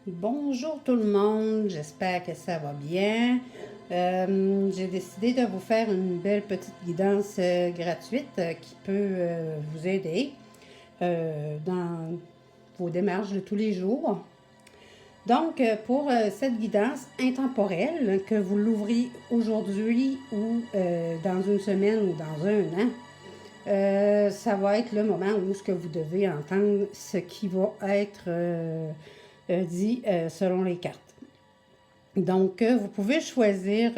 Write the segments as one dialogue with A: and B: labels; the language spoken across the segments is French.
A: Bonjour tout le monde, j'espère que ça va bien. J'ai décidé de vous faire une belle petite guidance gratuite qui peut vous aider dans vos démarches de tous les jours. Donc, pour cette guidance intemporelle, que vous l'ouvriez aujourd'hui ou dans une semaine ou dans un an, ça va être le moment où ce que vous devez entendre ce qui va être dit selon les cartes. Donc, vous pouvez choisir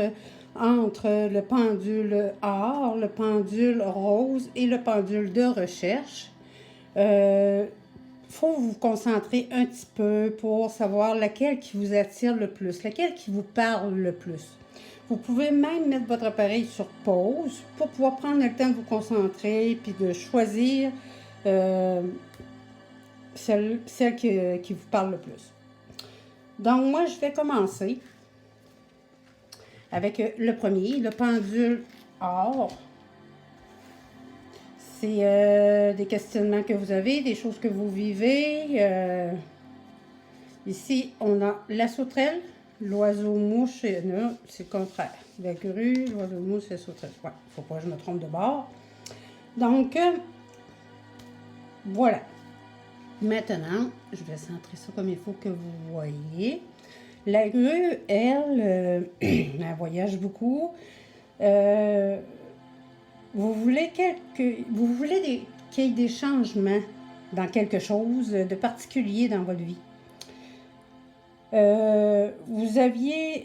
A: entre le pendule or, le pendule rose et le pendule de recherche. Faut vous concentrer un petit peu pour savoir laquelle qui vous attire le plus, laquelle qui vous parle le plus. Vous pouvez même mettre votre appareil sur pause pour pouvoir prendre le temps de vous concentrer puis de choisir celle qui vous parle le plus. Donc, moi, je vais commencer avec le premier, le pendule or. C'est des questionnements que vous avez, des choses que vous vivez. Ici, on a la sauterelle, l'oiseau-mouche, non, c'est le contraire. La grue, l'oiseau-mouche, la sauterelle. Ouais, faut pas que je me trompe de bord. Donc, voilà. Maintenant, je vais centrer ça comme il faut que vous voyez. La grue, elle, elle voyage beaucoup. Vous voulez qu'il y ait des changements dans quelque chose de particulier dans votre vie. Vous aviez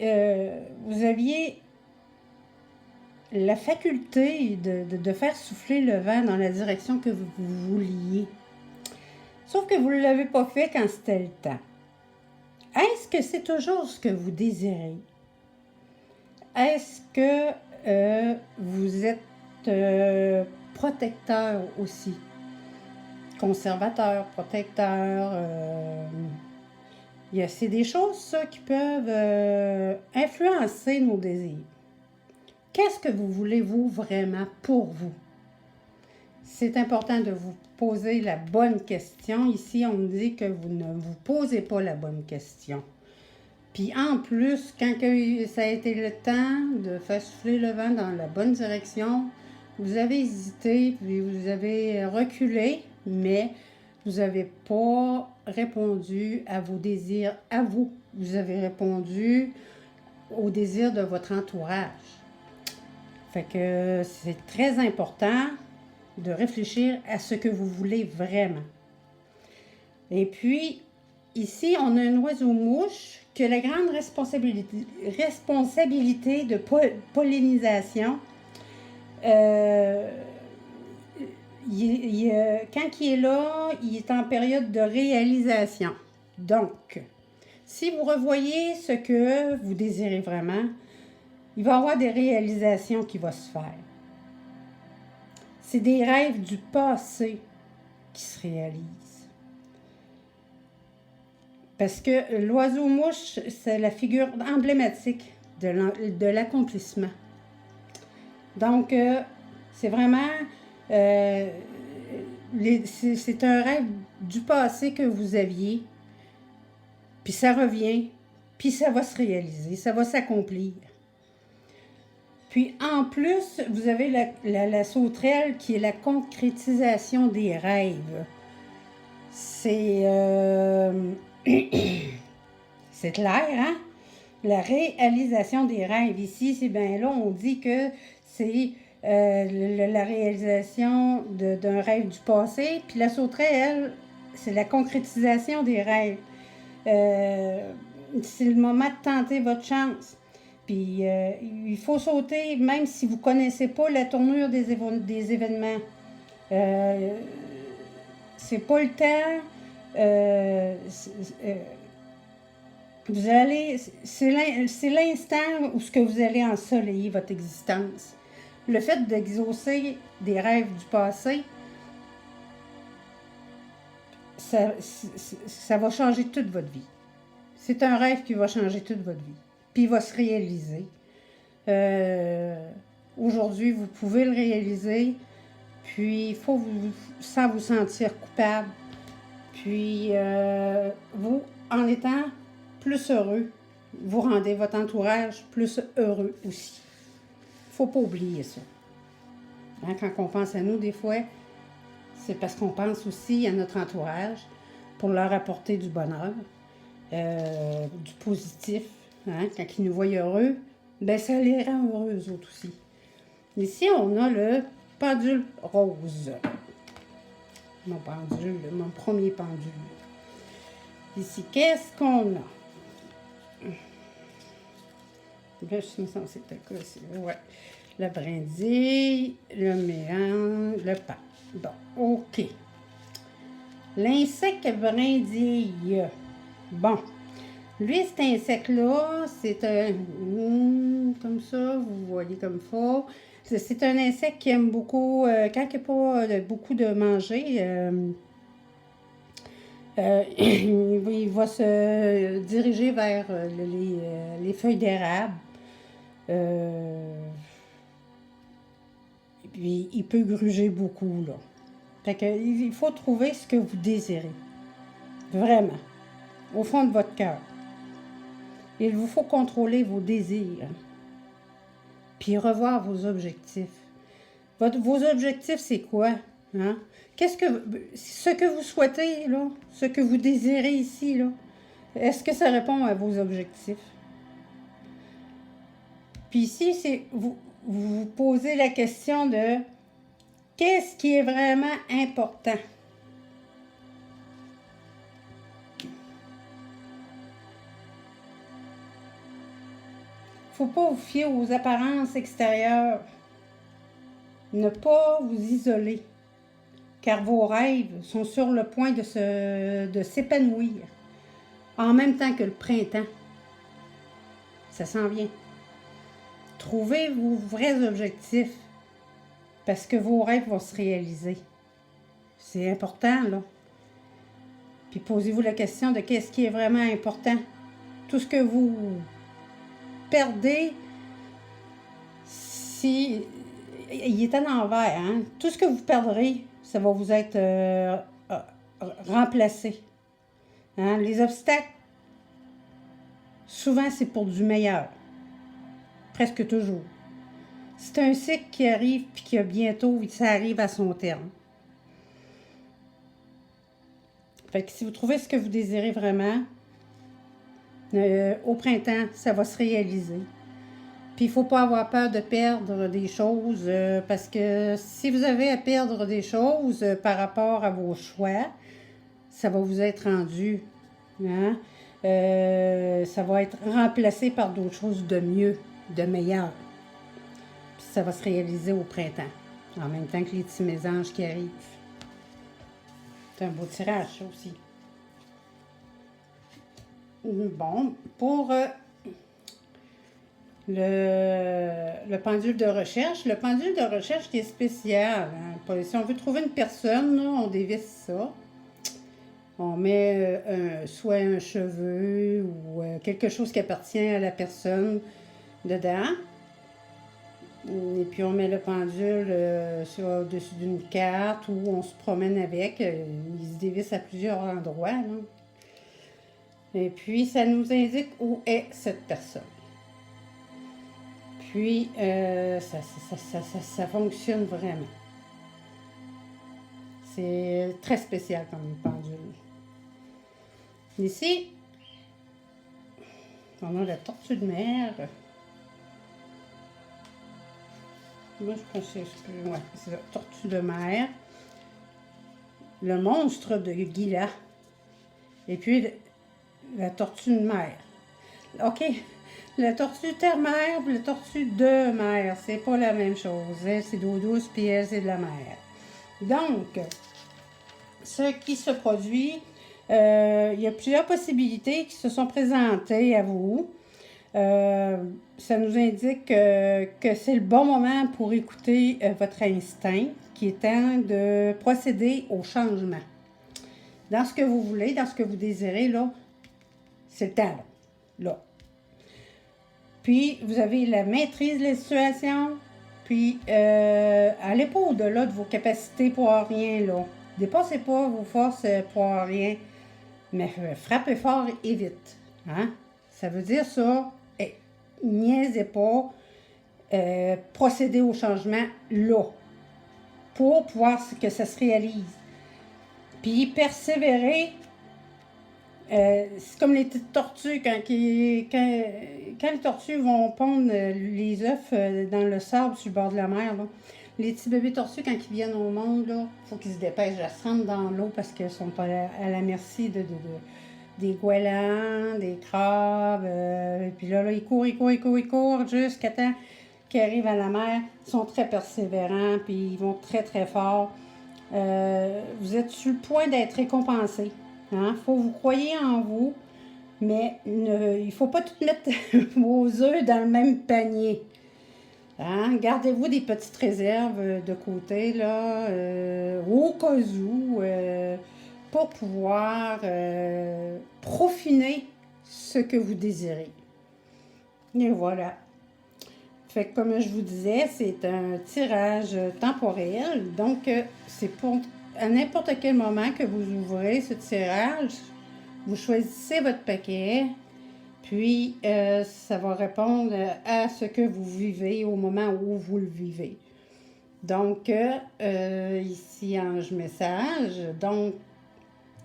A: la faculté de faire souffler le vent dans la direction que vous vouliez. Sauf que vous ne l'avez pas fait quand c'était le temps. Est-ce que c'est toujours ce que vous désirez? Est-ce que vous êtes protecteur aussi? Conservateur, protecteur. C'est des choses, ça, qui peuvent influencer nos désirs. Qu'est-ce que vous voulez, vous, vraiment, pour vous? C'est important de vous poser la bonne question. Ici, on me dit que vous ne vous posez pas la bonne question. Puis en plus, quand ça a été le temps de faire souffler le vent dans la bonne direction, vous avez hésité, puis vous avez reculé, mais vous n'avez pas répondu à vos désirs à vous. Vous avez répondu aux désirs de votre entourage. Fait que c'est très important de réfléchir à ce que vous voulez vraiment. Et puis, ici, on a un oiseau-mouche qui a la grande responsabilité de pollinisation. Quand il est là, il est en période de réalisation. Donc, si vous revoyez ce que vous désirez vraiment, il va y avoir des réalisations qui vont se faire. C'est des rêves du passé qui se réalisent. Parce que l'oiseau-mouche, c'est la figure emblématique de l'accomplissement. Donc, c'est vraiment... c'est un rêve du passé que vous aviez, puis ça revient, puis ça va se réaliser, ça va s'accomplir. Puis en plus, vous avez la sauterelle qui est la concrétisation des rêves. C'est c'est clair, hein? La réalisation des rêves. Ici, c'est bien là, on dit que c'est la réalisation d'un rêve du passé. Puis la sauterelle, c'est la concrétisation des rêves. C'est le moment de tenter votre chance. Puis il faut sauter, même si vous ne connaissez pas la tournure des événements. C'est pas le temps. Vous allez, c'est l'instant où ce que vous allez ensoleiller votre existence. Le fait d'exaucer des rêves du passé, ça va changer toute votre vie. C'est un rêve qui va changer toute votre vie. Puis il va se réaliser. Aujourd'hui, vous pouvez le réaliser. Puis il faut sans vous sentir coupable. Puis vous, en étant plus heureux, vous rendez votre entourage plus heureux aussi. Il ne faut pas oublier ça. Hein, quand on pense à nous, des fois, c'est parce qu'on pense aussi à notre entourage pour leur apporter du bonheur, du positif. Hein, quand ils nous voient heureux, ben ça les rend heureux eux autres aussi. Ici, on a le pendule rose. Mon pendule, mon premier pendule. Ici, qu'est-ce qu'on a? Là, je me sens que c'était quoi ici? Ouais. La brindille, le mélange, le pain. Bon, OK. L'insecte brindille. Bon. Lui, cet insecte-là, c'est un... comme ça, vous voyez comme ça. C'est un insecte qui aime beaucoup, quand il n'y a pas beaucoup de manger, il va se diriger vers les feuilles d'érable. Puis, il peut gruger beaucoup, là. Fait que, il faut trouver ce que vous désirez. Vraiment. Au fond de votre cœur. Il vous faut contrôler vos désirs. Puis revoir vos objectifs. Vos objectifs, c'est quoi? Hein? Ce que vous souhaitez, là, ce que vous désirez ici, là, est-ce que ça répond à vos objectifs? Puis ici, c'est vous posez la question de qu'est-ce qui est vraiment important? Il ne faut pas vous fier aux apparences extérieures. Ne pas vous isoler, car vos rêves sont sur le point de s'épanouir, en même temps que le printemps. Ça s'en vient. Trouvez vos vrais objectifs, parce que vos rêves vont se réaliser. C'est important, là. Puis posez-vous la question de qu'est-ce qui est vraiment important. Tout ce que vous perdez, si il est à l'envers, hein? Tout ce que vous perdrez, ça va vous être remplacé. Hein? Les obstacles, souvent, c'est pour du meilleur. Presque toujours. C'est un cycle qui arrive, puis qui bientôt, ça arrive à son terme. Fait que si vous trouvez ce que vous désirez vraiment, au printemps, ça va se réaliser. Puis il ne faut pas avoir peur de perdre des choses, parce que si vous avez à perdre des choses par rapport à vos choix, ça va vous être rendu. Hein? Ça va être remplacé par d'autres choses de mieux, de meilleur. Puis ça va se réaliser au printemps, en même temps que les petits mésanges qui arrivent. C'est un beau tirage, ça aussi. Bon, pour le pendule de recherche. Le pendule de recherche qui est spécial. Hein? Si on veut trouver une personne, là, on dévisse ça. On met soit un cheveu ou quelque chose qui appartient à la personne dedans. Et puis on met le pendule au-dessus d'une carte ou on se promène avec. Il se dévisse à plusieurs endroits. Là. Et puis ça nous indique où est cette personne. Puis, ça fonctionne vraiment. C'est très spécial comme pendule. Ici, on a la tortue de mer. Moi, je pense que c'est la tortue de mer. Le monstre de Gila. Et puis, la tortue de mer. OK. La tortue terre-mer et la tortue de mer, c'est pas la même chose. Elle, c'est d'eau douce, puis elle, c'est de la mer. Donc, ce qui se produit, il y a plusieurs possibilités qui se sont présentées à vous. Ça nous indique que c'est le bon moment pour écouter votre instinct, qui est temps de procéder au changement. Dans ce que vous voulez, dans ce que vous désirez, là, c'est le temps, là. Puis, vous avez la maîtrise de la situation. Puis, allez pas au-delà de vos capacités pour rien, là. Dépassez pas vos forces pour rien. Mais frappez fort et vite. Hein? Ça veut dire ça. Niaisez pas. Procéder au changement là. Pour pouvoir que ça se réalise. Puis persévérer. C'est comme les petites tortues, quand les tortues vont pondre les œufs dans le sable sur le bord de la mer, là. Les petits bébés tortues, quand ils viennent au monde, il faut qu'ils se dépêchent de se rendre dans l'eau parce qu'ils sont à la merci des goélands, des crabes. Puis là, ils courent jusqu'à temps qu'ils arrivent à la mer. Ils sont très persévérants, puis ils vont très, très fort. Vous êtes sur le point d'être récompensé. Hein? Faut que vous croyez en vous, mais il ne faut pas tout mettre vos œufs dans le même panier. Hein? Gardez-vous des petites réserves de côté, là, au cas où, pour pouvoir profiner ce que vous désirez. Et voilà. Fait que comme je vous disais, c'est un tirage temporel. Donc, c'est pour à n'importe quel moment que vous ouvrez ce tirage, vous choisissez votre paquet, puis ça va répondre à ce que vous vivez au moment où vous le vivez. Donc, ici Ange Message. Donc,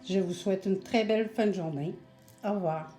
A: je vous souhaite une très belle fin de journée. Au revoir.